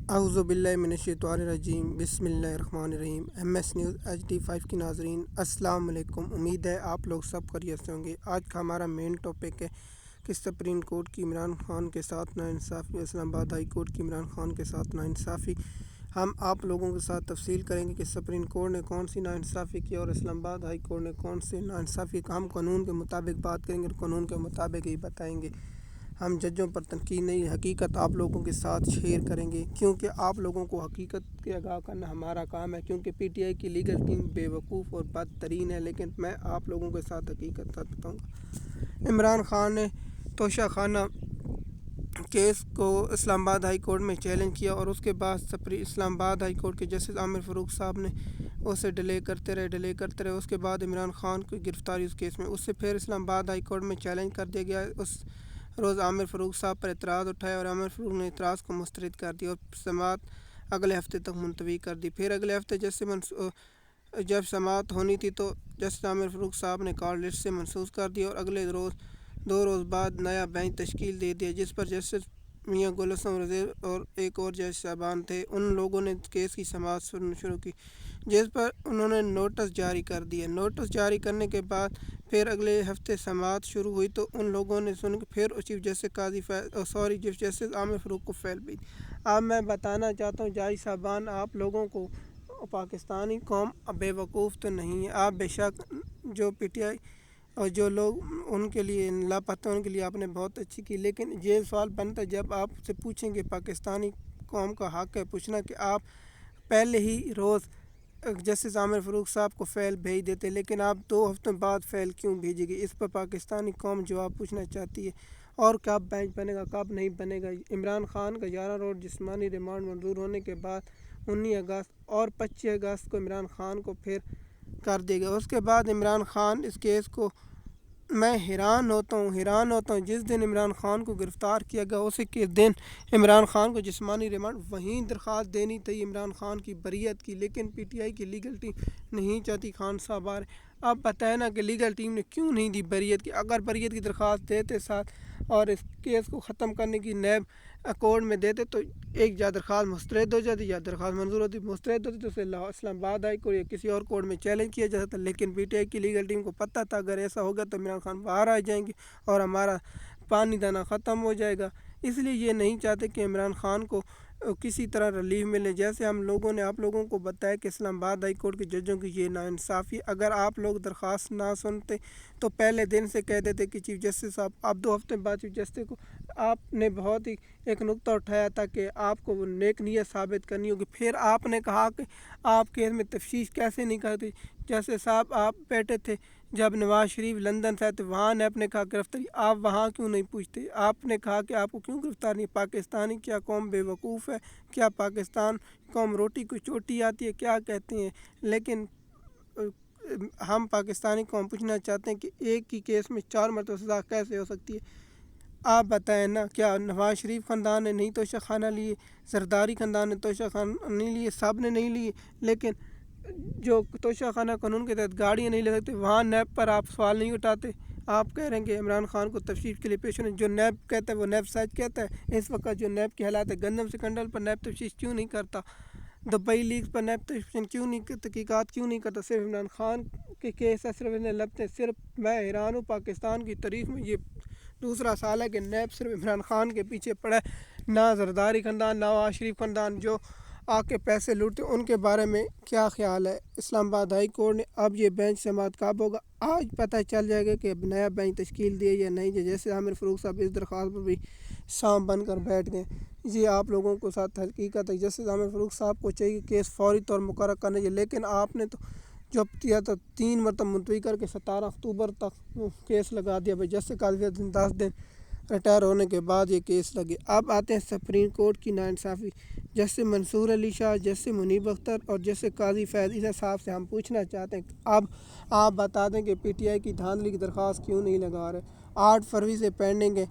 اعوذ باللہ من الشیطان الرجیم بسم اللہ الرحمن الرحیم MS نیوز HD5 کی ناظرین السلام علیکم۔ امید ہے آپ لوگ سب خیریت سے ہوں گے۔ آج کا ہمارا مین ٹاپک ہے کہ سپریم کورٹ کی عمران خان کے ساتھ ناانصافی، اسلام آباد ہائی کورٹ کی عمران خان کے ساتھ ناانصافی۔ ہم آپ لوگوں کے ساتھ تفصیل کریں گے کہ سپریم کورٹ نے کون سی ناانصافی کی اور اسلام آباد ہائی کورٹ نے کون سی ناانصافی کی۔ ہم قانون کے مطابق بات کریں گے اور قانون کے مطابق ہی بتائیں گے۔ ہم ججوں پر تنقید نہیں، حقیقت آپ لوگوں کے ساتھ شیئر کریں گے، کیونکہ آپ لوگوں کو حقیقت کے آگاہ کرنا ہمارا کام ہے۔ کیونکہ PTI کی لیگل ٹیم بے وقوف اور بدترین ہے، لیکن میں آپ لوگوں کے ساتھ حقیقت بتاؤں گا۔ عمران خان نے توشہ خانہ کیس کو اسلام آباد ہائی کورٹ میں چیلنج کیا اور اس کے بعد اسلام آباد ہائی کورٹ کے جسٹس عامر فاروق صاحب نے اسے ڈیلے کرتے رہے۔ اس کے بعد عمران خان کی گرفتاری اس کیس میں، اس سے پھر اسلام آباد ہائی کورٹ میں چیلنج کر دیا گیا۔ اس روز عامر فاروق صاحب پر اعتراض اٹھایا اور عامر فاروق نے اعتراض کو مسترد کر دیا اور سماعت اگلے ہفتے تک ملتوی کر دی۔ پھر اگلے ہفتے جب سماعت ہونی تھی تو جسٹس عامر فاروق صاحب نے کال لسٹ سے منسوخ کر دیا اور اگلے دو روز بعد نیا بینچ تشکیل دے دیا، جس پر جسٹس میاں گل حسن وزیر اور ایک اور جج صاحبان تھے۔ ان لوگوں نے کیس کی سماعت شروع کی، جس پر انہوں نے نوٹس جاری کر دیا۔ نوٹس جاری کرنے کے بعد پھر اگلے ہفتے سماعت شروع ہوئی تو ان لوگوں نے سن کے پھر چیف جسٹس عامر فاروق کو فیل بھی۔ اب میں بتانا چاہتا ہوں جج صاحبان، آپ لوگوں کو پاکستانی قوم بے وقوف تو نہیں ہے۔ آپ بے شک جو PTI اور جو لوگ ان کے لیے لاپتہ ان کے لیے آپ نے بہت اچھی کی، لیکن یہ سوال بنتا ہے جب آپ سے پوچھیں گے، پاکستانی قوم کا حق ہے پوچھنا کہ آپ پہلے ہی روز جسٹس عامر فاروق صاحب کو فیل بھیج دیتے، لیکن آپ 2 ہفتوں بعد فیل کیوں بھیجے گی؟ اس پر پاکستانی قوم جواب پوچھنا چاہتی ہے۔ اور کب بینچ بنے گا، کب نہیں بنے گا؟ عمران خان کا 11 روز جسمانی ریمانڈ منظور ہونے کے بعد 19 اگست اور 25 اگست کو عمران خان کو پھر کر دے گا۔ اس کے بعد عمران خان اس کیس کو، میں حیران ہوتا ہوں جس دن عمران خان کو گرفتار کیا گیا اسی کے دن عمران خان کو جسمانی ریمانڈ، وہیں درخواست دینی تھی عمران خان کی بریت کی، لیکن PTI کی لیگل ٹیم نہیں چاہتی خان صاحب آ رہے۔ اب بتائیں نا کہ لیگل ٹیم نے کیوں نہیں دی بریت کی؟ اگر بریت کی درخواست دیتے ساتھ اور اس کیس کو ختم کرنے کی نیب اکارڈ میں دیتے تو ایک یا درخواست مسترد ہو جاتی یا درخواست منظور ہوتی، مسترد ہوتی تو اسے اسلام آباد ہائی کورٹ یا کسی اور کورٹ میں چیلنج کیا جا سکتا، لیکن PTI کی لیگل ٹیم کو پتہ تھا اگر ایسا ہوگا تو عمران خان باہر آ جائیں گے اور ہمارا پانی دانا ختم ہو جائے گا۔ اس لیے یہ نہیں چاہتے کہ عمران خان کو کسی طرح ریلیف ملے۔ جیسے ہم لوگوں نے آپ لوگوں کو بتایا کہ اسلام آباد ہائی کورٹ کے ججوں کی یہ ناانصافی، اگر آپ لوگ درخواست نہ سنتے تو پہلے دن سے کہہ دیتے کہ چیف جسٹس صاحب، اب 2 ہفتے بعد چیف جسٹس کو آپ نے بہت ہی ایک نقطہ اٹھایا تھا کہ آپ کو وہ نیک نیت ثابت کرنی ہوگی۔ پھر آپ نے کہا کہ آپ کیس میں تفتیش کیسے نہیں کرتے؟ جیسے صاحب آپ بیٹھے تھے جب نواز شریف لندن سے آئے تھے، وہاں نیب نے کہا گرفتاری، آپ وہاں کیوں نہیں پوچھتے؟ آپ نے کہا کہ آپ کو کیوں گرفتار نہیں؟ پاکستانی کیا قوم بے وقوف ہے؟ کیا پاکستان قوم روٹی کو چوٹی آتی ہے؟ کیا کہتے ہیں؟ لیکن ہم پاکستانی قوم پوچھنا چاہتے ہیں کہ ایک ہی کیس میں 4 مرتبہ سزا کیسے ہو سکتی ہے؟ آپ بتائیں نا، کیا نواز شریف خاندان نے نہیں توشہ خانہ لیے؟ زرداری خاندان نے توشہ خانہ نہیں لیے؟ سب نے نہیں لیے، لیکن جو توشہ خانہ قانون کے تحت گاڑیاں نہیں لے سکتے، وہاں نیب پر آپ سوال نہیں اٹھاتے۔ آپ کہہ رہے ہیں کہ عمران خان کو تفتیش کے لیے پیش ہونے، جو نیب کہتا ہے وہ نیب سچ کہتا ہے۔ اس وقت جو نیب کے حالات ہے، گندم سکنڈل پر نیب تفتیش کیوں نہیں کرتا؟ دبئی لیکس پر نیب تحقیقات کیوں نہیں کرتا؟ صرف عمران خان کے کیس ہے، صرف انہیں لبتے ہیں۔ صرف میں حیران ہوں، پاکستان کی تاریخ میں یہ دوسرا سال ہے کہ نیب صرف عمران خان کے پیچھے پڑا ہے، نہ زرداری خاندان، نہ نواز شریف خاندان جو آ کے پیسے لوٹتے، ان کے بارے میں کیا خیال ہے؟ اسلام آباد ہائی کورٹ نے اب یہ بینچ سماعت کب ہوگا؟ آج پتہ چل جائے گا کہ اب نیا بینچ تشکیل دیا یا نہیں۔ جیسے عامر فاروق صاحب اس درخواست پر بھی شام بن کر بیٹھ گئے۔ یہ آپ لوگوں کو ساتھ حقیقت ہے، جیسے عامر فاروق صاحب کو چاہیے کیس فوری طور مقرر کرنا چاہیے، لیکن آپ نے تو جو کیا تھا 3 مرتبہ ملتوی کر کے 17 اکتوبر تک کیس لگا دیا۔ بھائی جیسے کا 10 دن ریٹائر ہونے کے بعد یہ کیس لگے۔ اب آتے ہیں سپریم کورٹ کی ناانصافی۔ جیسے منصور علی شاہ، جیسے منیب اختر اور جیسے قاضی فیض عیسیٰ صاحب سے ہم پوچھنا چاہتے ہیں، اب آپ بتا دیں کہ PTI کی دھاندلی کی درخواست کیوں نہیں لگا رہے؟ 8 فروری سے پینڈنگ ہے۔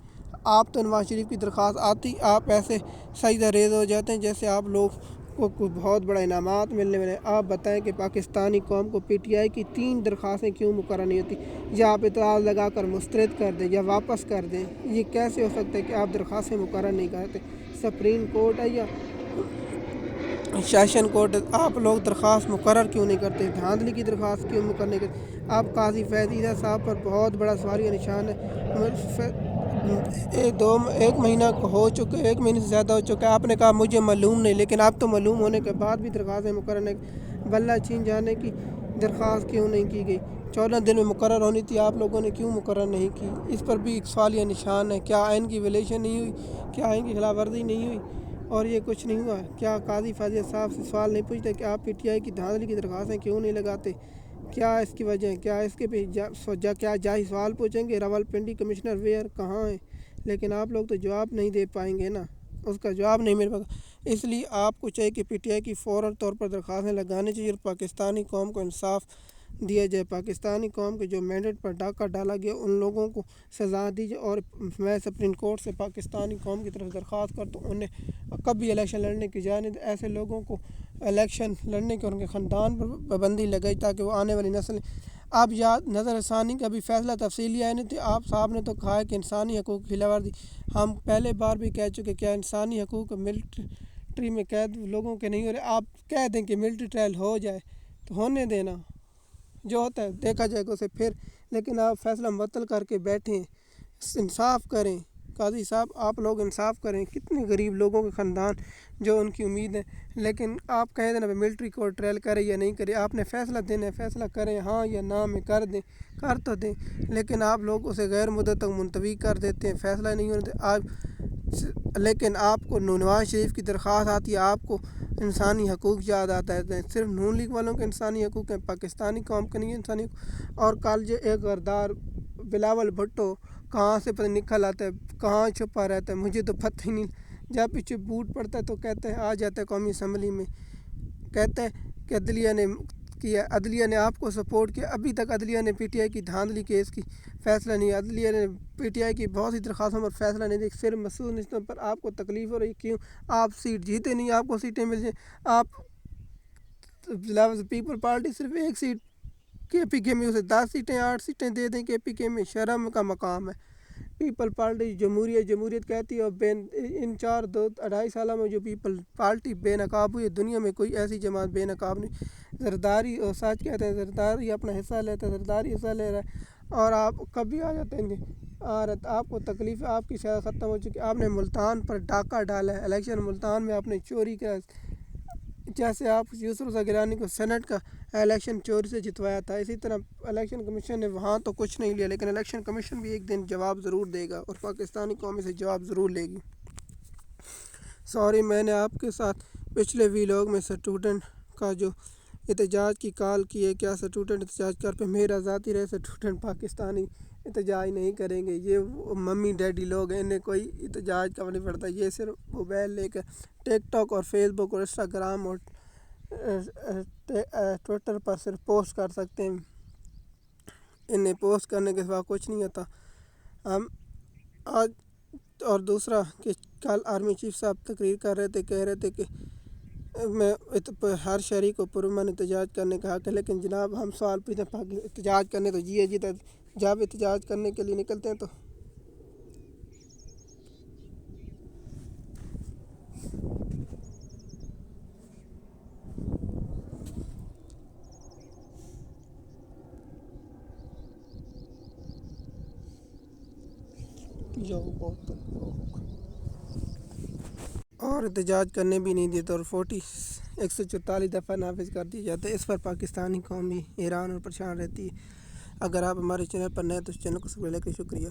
آپ تو نواز شریف کی درخواست آتی آپ ایسے سجدہ ریز ہو جاتے ہیں جیسے آپ لوگ کو بہت بڑا انعامات ملنے والے ہیں۔ آپ بتائیں کہ پاکستانی قوم کو PTI کی 3 درخواستیں کیوں مقرر نہیں ہوتی؟ یا آپ اعتراض لگا کر مسترد کر دیں یا واپس کر دیں۔ یہ کیسے ہو سکتا ہے کہ آپ درخواستیں مقرر نہیں کرتے؟ سپریم کورٹ ہے یا سیشن کورٹ آپ لوگ درخواست مقرر کیوں نہیں کرتے؟ دھاندلی کی درخواست کیوں مقرر نہیں کرتے؟ آپ قاضی فیض عیسیٰ صاحب پر بہت بڑا سوالیہ نشان ہے۔ ایک مہینہ ہو چکے، ایک مہینے سے زیادہ ہو چکا ہے، آپ نے کہا مجھے معلوم نہیں، لیکن آپ تو معلوم ہونے کے بعد بھی درخواستیں مقرر نہیں، بلہ چھین جانے کی درخواست کیوں نہیں کی گئی؟ 14 دن میں مقرر ہونی تھی، آپ لوگوں نے کیوں مقرر نہیں کی؟ اس پر بھی ایک سوالیہ نشان ہے۔ کیا آئین کی ویلیشن نہیں ہوئی؟ کیا آئین کی خلاف ورزی نہیں ہوئی؟ اور یہ کچھ نہیں ہوا؟ کیا قاضی فیض صاحب سے سوال نہیں پوچھتے کہ آپ پی ٹی آئی کی دھاندلی کی درخواستیں کیوں نہیں لگاتے؟ کیا اس کی وجہ ہے؟ کیا اس کے پہ کیا جائز سوال پوچھیں گے راولپنڈی کمشنر ویئر کہاں ہیں؟ لیکن آپ لوگ تو جواب نہیں دے پائیں گے نا، اس کا جواب نہیں مل پائے گا۔ اس لیے آپ کو چاہیے کہ پی ٹی آئی کی فوری طور پر درخواستیں لگانی چاہیے اور پاکستانی قوم کو انصاف دیا جائے۔ پاکستانی قوم کے جو مینڈیٹ پر ڈاکہ ڈالا گیا ان لوگوں کو سزا دی جائے، اور میں سپریم کورٹ سے پاکستانی قوم کی طرف درخواست کرتا ہوں انہیں کبھی الیکشن لڑنے کی اجازت نہیں دے۔ ایسے لوگوں کو الیکشن لڑنے کے ان کے خاندان پر پابندی لگائی تاکہ وہ آنے والی نسل۔ اب یاد نظر ثانی کا بھی فیصلہ تفصیلی آیا نہیں تھا۔ آپ صاحب نے تو کہا ہے کہ انسانی حقوق کی خلاف ورزی، ہم پہلے بار بھی کہہ چکے کیا انسانی حقوق ملٹری میں قید لوگوں کے نہیں ہو رہے؟ آپ کہہ دیں کہ ملٹری ٹرائل ہو جائے تو ہونے دینا، جو ہوتا ہے دیکھا جائے گا اسے پھر، لیکن آپ فیصلہ معطل کر کے بیٹھیں۔ انصاف کریں قاضی صاحب، آپ لوگ انصاف کریں، کتنے غریب لوگوں کے خاندان جو ان کی امید ہے، لیکن آپ کہہ دیں نا ملٹری کورٹ ٹرائل کرے یا نہیں کرے، آپ نے فیصلہ دینا ہے، فیصلہ کریں ہاں یا نہ میں کر دیں، کر تو دیں، لیکن آپ لوگ اسے غیر مدت تک ملتوی کر دیتے ہیں، فیصلہ نہیں ہونے دیتے آپ۔ لیکن آپ کو نواز شریف کی درخواست آتی ہے، آپ کو انسانی حقوق یاد آتا ہے۔ صرف نون لیگ والوں کے انسانی حقوق ہیں، پاکستانی قوم کے نہیں انسانی حقوق۔ اور کل جو ایک غردار بلاول بھٹو کہاں سے پتہ نکل آتا ہے، کہاں چھپا رہتا ہے، مجھے تو پتہ ہی نہیں، جب پیچھے بوٹ پڑتا ہے تو کہتے ہیں آ جاتا ہے قومی اسمبلی میں، کہتے ہیں کہ عدلیہ نے آپ کو سپورٹ کیا۔ ابھی تک عدلیہ نے پی ٹی آئی کی دھاندلی کیس کی فیصلہ نہیں، عدلیہ نے پی ٹی آئی کی بہت سی درخواستوں پر فیصلہ نہیں دی، صرف مسعود نشتر پر آپ کو تکلیف ہو رہی، کیوں؟ آپ سیٹ جیتے نہیں، آپ کو سیٹیں مل جائیں، آپ پیپل پارٹی صرف ایک سیٹ کے پی کے میں اسے 10 سیٹیں 8 سیٹیں دے دیں، کے پی کے میں شرم کا مقام ہے۔ پیپل پارٹی جمہوریت کہتی ہے، اور ان 2.5 سالوں میں جو پیپل پارٹی بے نقاب ہوئی ہے، دنیا میں کوئی ایسی جماعت بے نقاب نہیں۔ زرداری اور سچ کہتے ہیں، زرداری اپنا حصہ لیتا ہے، زرداری حصہ لے رہا ہے، اور آپ کبھی آ جاتے ہیں آپ کو تکلیف ہے، آپ کی شاید ختم ہو چکی، آپ نے ملتان پر ڈاکہ ڈالا ہے، الیکشن ملتان میں آپ نے چوری کیا، جیسے آپ یوسف رضا گیلانی کو سینٹ کا الیکشن چوری سے جتوایا تھا، اسی طرح الیکشن کمیشن نے وہاں تو کچھ نہیں لیا، لیکن الیکشن کمیشن بھی ایک دن جواب ضرور دے گا، اور پاکستانی قوم سے جواب ضرور لے گی۔ سوری، میں نے آپ کے ساتھ پچھلے ویلاگ میں اسٹوڈنٹ کا جو احتجاج کی کال کی ہے، کیا اسٹوڈنٹ احتجاج کر پہ؟ میرا ذاتی رہے اسٹوڈنٹ پاکستانی احتجاج نہیں کریں گے، یہ ممی ڈیڈی لوگ ہیں، انہیں کوئی احتجاج کا نہیں پڑتا، یہ صرف موبائل لے کر ٹک ٹاک اور فیس بک اور انسٹاگرام اور ٹویٹر پر صرف پوسٹ کر سکتے ہیں، انہیں پوسٹ کرنے کے سوا کچھ نہیں ہوتا۔ ہم آج اور دوسرا کہ کل آرمی چیف صاحب تقریر کر رہے تھے، کہہ رہے تھے کہ میں ہر شہری کو پرامن احتجاج کرنے کا حق ہے، لیکن جناب ہم سوال پوچھتے ہیں احتجاج کرنے تو جیتا جب احتجاج کرنے کے لیے نکلتے ہیں تو اور احتجاج کرنے بھی نہیں دیتے، اور 144 دفعہ نافذ کر دی جاتا ہے۔ اس پر پاکستانی قوم بھی حیران اور پریشان رہتی ہے۔ اگر آپ ہمارے چینل پر نئے تو اس چینل کو سبسکرائب کریں، شکریہ۔